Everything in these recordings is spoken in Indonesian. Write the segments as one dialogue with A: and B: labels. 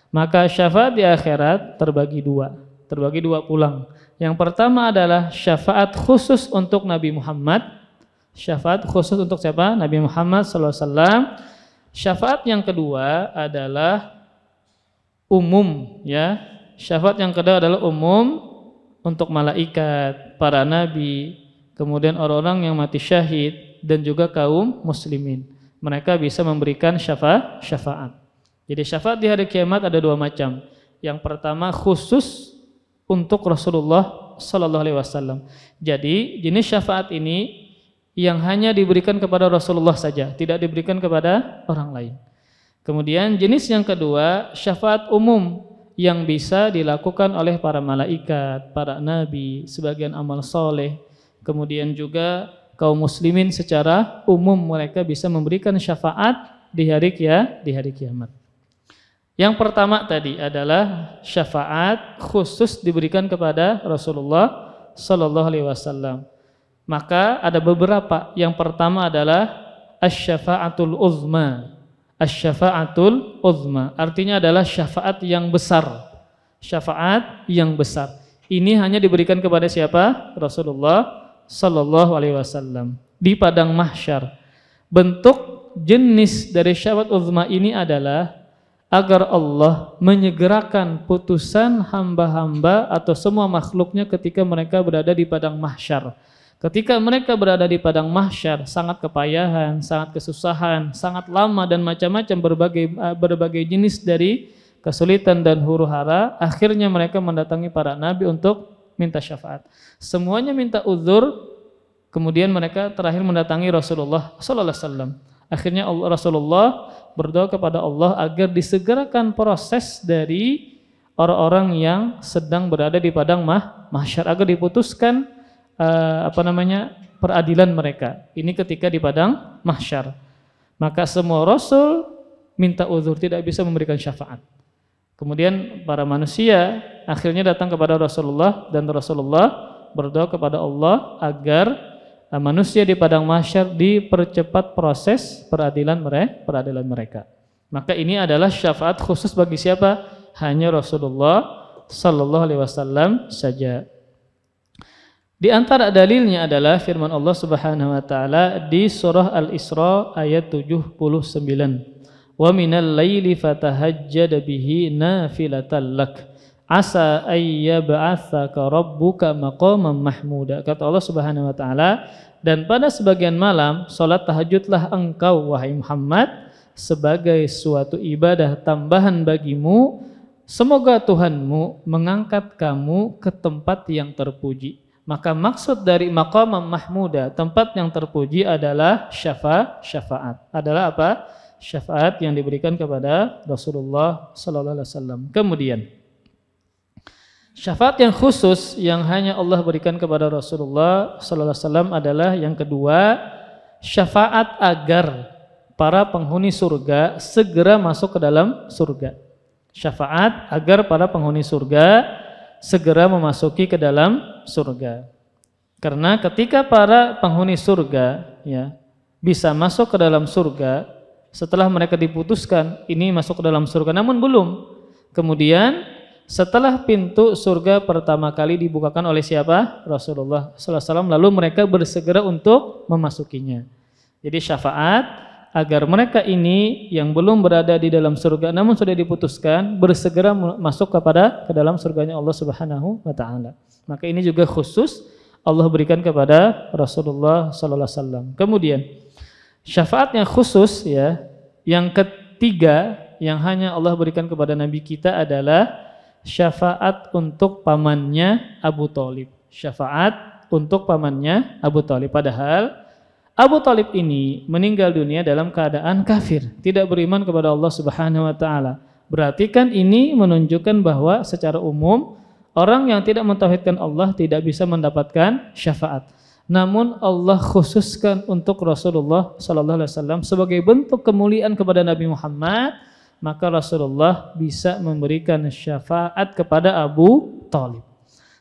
A: Maka syafaat di akhirat terbagi dua pulang. Yang pertama adalah syafaat khusus untuk Nabi Muhammad. Syafaat khusus untuk siapa? Nabi Muhammad SAW. Syafaat yang kedua adalah umum, ya. Syafaat yang kedua adalah umum untuk malaikat, para nabi, kemudian orang-orang yang mati syahid dan juga kaum muslimin. Mereka bisa memberikan syafaat. Jadi syafaat di hari kiamat ada dua macam. Yang pertama khusus untuk Rasulullah sallallahu alaihi wasallam. Jadi jenis syafaat ini yang hanya diberikan kepada Rasulullah saja, tidak diberikan kepada orang lain. Kemudian jenis yang kedua, syafaat umum yang bisa dilakukan oleh para malaikat, para nabi, sebagian amal soleh. Kemudian juga kaum muslimin secara umum mereka bisa memberikan syafaat di hari kiamat. Yang pertama tadi adalah syafaat khusus diberikan kepada Rasulullah sallallahu alaihi wasallam. Maka ada beberapa. Yang pertama adalah asy-syafa'atul uzma. Asy-syafa'atul uzma artinya adalah syafaat yang besar. Syafaat yang besar. Ini hanya diberikan kepada siapa? Rasulullah sallallahu alaihi wasallam di padang mahsyar. Bentuk jenis dari syafaat uzma ini adalah agar Allah menyegerakan putusan hamba-hamba atau semua makhluknya ketika mereka berada di padang mahsyar. Ketika mereka berada di padang mahsyar, sangat kepayahan, sangat kesusahan, sangat lama dan macam-macam berbagai jenis dari kesulitan dan huru-hara, akhirnya mereka mendatangi para nabi untuk minta syafaat. Semuanya minta uzur, kemudian mereka terakhir mendatangi Rasulullah sallallahu alaihi wasallam. Akhirnya Rasulullah berdoa kepada Allah agar disegerakan proses dari orang-orang yang sedang berada di padang mahsyar agar diputuskan peradilan mereka. Ini ketika di padang mahsyar. Maka semua rasul minta uzur, tidak bisa memberikan syafaat. Kemudian para manusia akhirnya datang kepada Rasulullah dan Rasulullah berdoa kepada Allah agar manusia di padang mahsyar dipercepat proses peradilan mereka. Maka ini adalah syafaat khusus bagi siapa? Hanya Rasulullah sallallahu alaihi wasallam saja. Di antara dalilnya adalah firman Allah Subhanahu wa taala di surah Al-Isra ayat 79. Wa minal laili fatahajjad bihi nafilatan lak asa ayyab'atsaka rabbuka maqaman mahmuda. Kata Allah Subhanahu wa taala, dan pada sebagian malam salat tahajudlah engkau wahai Muhammad sebagai suatu ibadah tambahan bagimu, semoga Tuhanmu mengangkat kamu ke tempat yang terpuji. Maka maksud dari maqaman mahmuda, tempat yang terpuji adalah syafaat. Adalah apa? Syafaat yang diberikan kepada Rasulullah sallallahu alaihi wasallam. Kemudian syafaat yang khusus yang hanya Allah berikan kepada Rasulullah sallallahu alaihi wasallam adalah yang kedua, syafaat agar para penghuni surga segera masuk ke dalam surga. Syafaat agar para penghuni surga segera memasuki ke dalam surga. Karena ketika para penghuni surga bisa masuk ke dalam surga setelah mereka diputuskan ini masuk ke dalam surga, namun belum. Kemudian setelah pintu surga pertama kali dibukakan oleh siapa? Rasulullah sallallahu alaihi wasallam, lalu mereka bersegera untuk memasukinya. Jadi syafaat agar mereka ini yang belum berada di dalam surga namun sudah diputuskan bersegera masuk ke dalam surganya Allah Subhanahu wa taala. Maka ini juga khusus Allah berikan kepada Rasulullah sallallahu alaihi wasallam. Kemudian syafaat yang khusus yang ketiga yang hanya Allah berikan kepada nabi kita adalah syafaat untuk pamannya Abu Thalib. Syafaat untuk pamannya Abu Thalib. Padahal Abu Thalib ini meninggal dunia dalam keadaan kafir, tidak beriman kepada Allah Subhanahu wa taala. Berarti kan ini menunjukkan bahwa secara umum orang yang tidak mentauhidkan Allah tidak bisa mendapatkan syafaat. Namun Allah khususkan untuk Rasulullah sallallahu alaihi wasallam sebagai bentuk kemuliaan kepada Nabi Muhammad, maka Rasulullah bisa memberikan syafaat kepada Abu Thalib.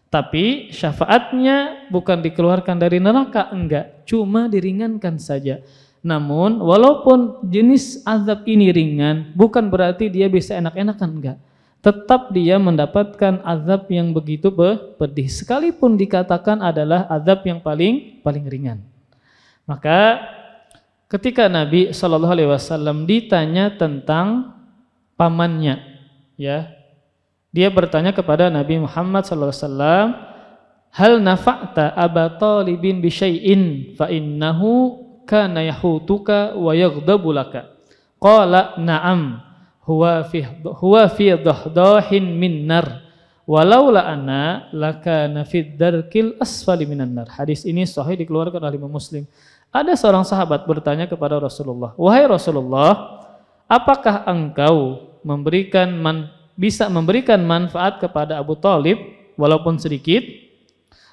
A: Tapi syafaatnya bukan dikeluarkan dari neraka, enggak, cuma diringankan saja. Namun walaupun jenis azab ini ringan, bukan berarti dia bisa enak-enakan, enggak. tetap dia mendapatkan azab yang begitu pedih, sekalipun dikatakan adalah azab yang paling ringan. Maka ketika Nabi Shallallahu Alaihi Wasallam ditanya tentang pamannya, ya, dia bertanya kepada Nabi Muhammad Shallallahu Alaihi Wasallam, hal nafa'ta Aba Talibin bi syai'in fa innahu kana yahutuka wa yaghdabu laka. Qala na'am huwa fi dahdahin min nar walaula ana lakana fid darkil asfali minan nar. Hadis ini sahih, dikeluarkan oleh Imam Muslim. Ada seorang sahabat bertanya kepada Rasulullah, wahai Rasulullah, apakah engkau bisa memberikan manfaat kepada Abu Thalib walaupun sedikit?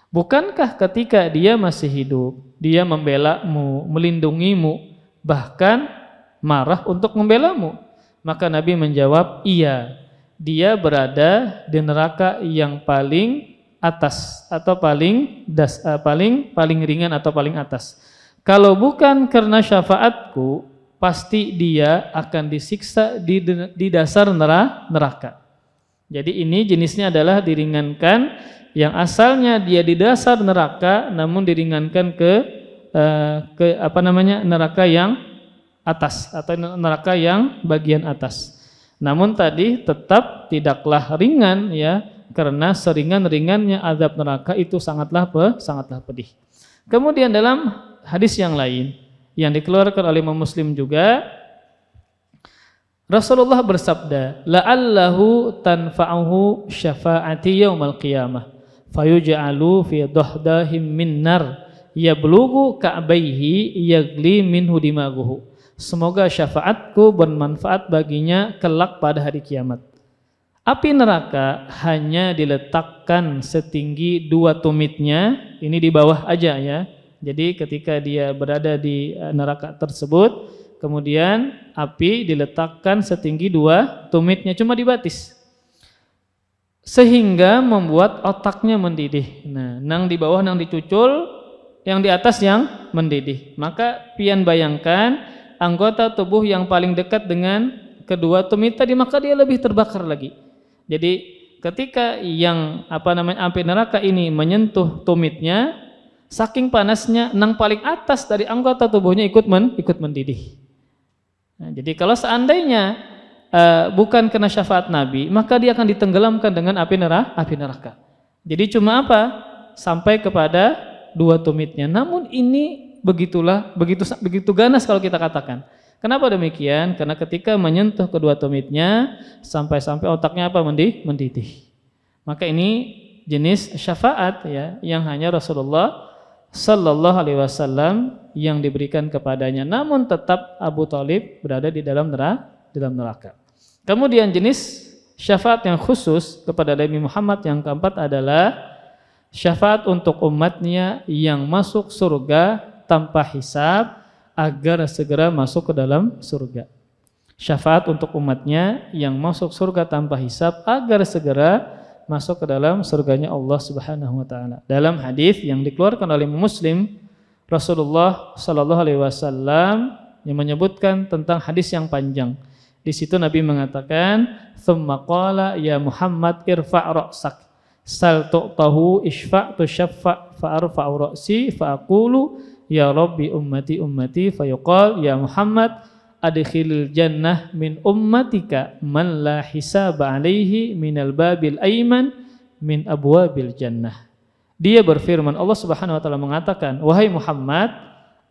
A: Bukankah ketika dia masih hidup, dia membelamu, melindungimu, bahkan marah untuk membelamu? Maka Nabi menjawab, iya, dia berada di neraka yang paling atas atau paling ringan atau paling atas. Kalau bukan karena syafaatku, pasti dia akan disiksa di dasar neraka. Jadi ini jenisnya adalah diringankan, yang asalnya dia di dasar neraka namun diringankan ke neraka yang atas atau neraka yang bagian atas. Namun tadi tetap tidaklah ringan, ya, karena seringan-ringannya azab neraka itu sangatlah pedih. Kemudian dalam hadis yang lain yang dikeluarkan oleh Imam Muslim juga, Rasulullah bersabda, la'allahu tanfa'uhu syafa'ati yaumal qiyamah fayuj'alu fi dahdahim min nar yablughu ka'baihi yagli minhu dimaguhu. Semoga syafaatku bermanfaat baginya kelak pada hari kiamat. Api neraka hanya diletakkan setinggi 2 tumitnya, ini di bawah aja, ya. Jadi ketika dia berada di neraka tersebut, kemudian api diletakkan setinggi 2 tumitnya, cuma dibatis, sehingga membuat otaknya mendidih. Nah, nang di bawah nang dicucul, yang di atas yang mendidih. Maka pian bayangkan anggota tubuh yang paling dekat dengan kedua tumit tadi, maka dia lebih terbakar lagi. Jadi ketika yang api neraka ini menyentuh tumitnya, saking panasnya, nang paling atas dari anggota tubuhnya ikut mendidih. Nah, jadi kalau seandainya bukan kena syafaat Nabi, maka dia akan ditenggelamkan dengan api neraka. Jadi cuma sampai kepada 2 tumitnya. Namun ini begitu ganas kalau kita katakan. Kenapa demikian? Karena ketika menyentuh kedua tumitnya sampai otaknya mendidih. Maka ini jenis syafaat, ya, yang hanya Rasulullah Sallallahu Alaihi Wasallam yang diberikan kepadanya. Namun tetap Abu Thalib berada di dalam neraka. Kemudian jenis syafaat yang khusus kepada Nabi Muhammad yang keempat adalah syafaat untuk umatnya yang masuk surga tanpa hisab agar segera masuk ke dalam surga. Syafaat untuk umatnya yang masuk surga tanpa hisab agar segera masuk ke dalam surganya Allah Subhanahu wa taala. Dalam hadis yang dikeluarkan oleh Muslim, Rasulullah sallallahu alaihi wasallam yang menyebutkan tentang hadis yang panjang. Di situ Nabi mengatakan, "Tsumma qala ya Muhammad irfa' ra'sak, sal tu'tahu ishfa' tushaffa' fa arfa'u ra'si fa aqulu ya Rabbi ummati ummati fayuqal ya Muhammad adkhilil jannah min ummatika man la hisaba alaihi minal babil aiman min abwabil jannah." Dia berfirman, Allah Subhanahu wa taala mengatakan, wahai Muhammad,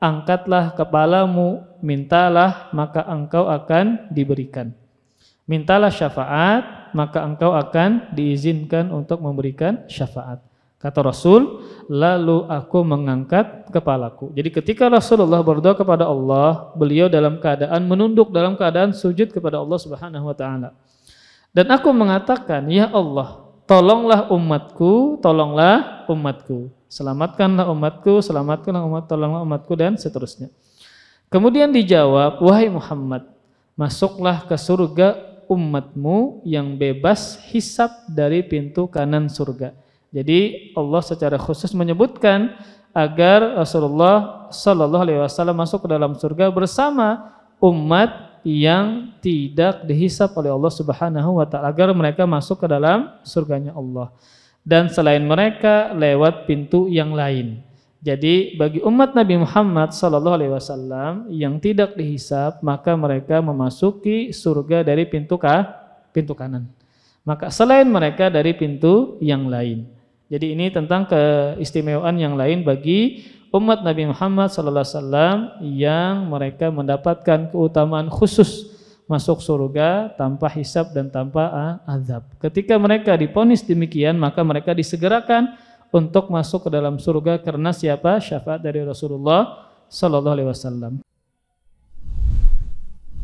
A: angkatlah kepalamu, mintalah maka engkau akan diberikan. Mintalah syafaat maka engkau akan diizinkan untuk memberikan syafaat. Kata Rasul, lalu aku mengangkat kepalaku. Jadi ketika Rasulullah berdoa kepada Allah, beliau dalam keadaan menunduk, dalam keadaan sujud kepada Allah Subhanahu wa taala. Dan aku mengatakan, ya Allah, tolonglah umatku, tolonglah umatku. Selamatkanlah umatku, selamatkanlah umat, tolonglah umatku, dan seterusnya. Kemudian dijawab, wahai Muhammad, masuklah ke surga umatmu yang bebas hisab dari pintu kanan surga. Jadi Allah secara khusus menyebutkan agar Rasulullah Sallallahu Alaihi Wasallam masuk ke dalam surga bersama umat yang tidak dihisab oleh Allah Subhanahu wa taala agar mereka masuk ke dalam surganya Allah. Dan selain mereka lewat pintu yang lain. Jadi bagi umat Nabi Muhammad sallallahu alaihi wasallam yang tidak dihisab, maka mereka memasuki surga dari pintu kanan. Maka selain mereka dari pintu yang lain. Jadi ini tentang keistimewaan yang lain bagi umat Nabi Muhammad sallallahu alaihi wasallam yang mereka mendapatkan keutamaan khusus masuk surga tanpa hisab dan tanpa azab. Ketika mereka divonis demikian, maka mereka disegerakan untuk masuk ke dalam surga karena siapa? Syafaat dari Rasulullah sallallahu alaihi wasallam.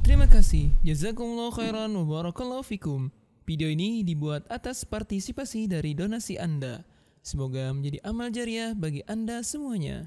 B: Terima kasih. Jazakumullah khairan wa barakallahu fikum. Video ini dibuat atas partisipasi dari donasi Anda. Semoga menjadi amal jariah bagi Anda semuanya.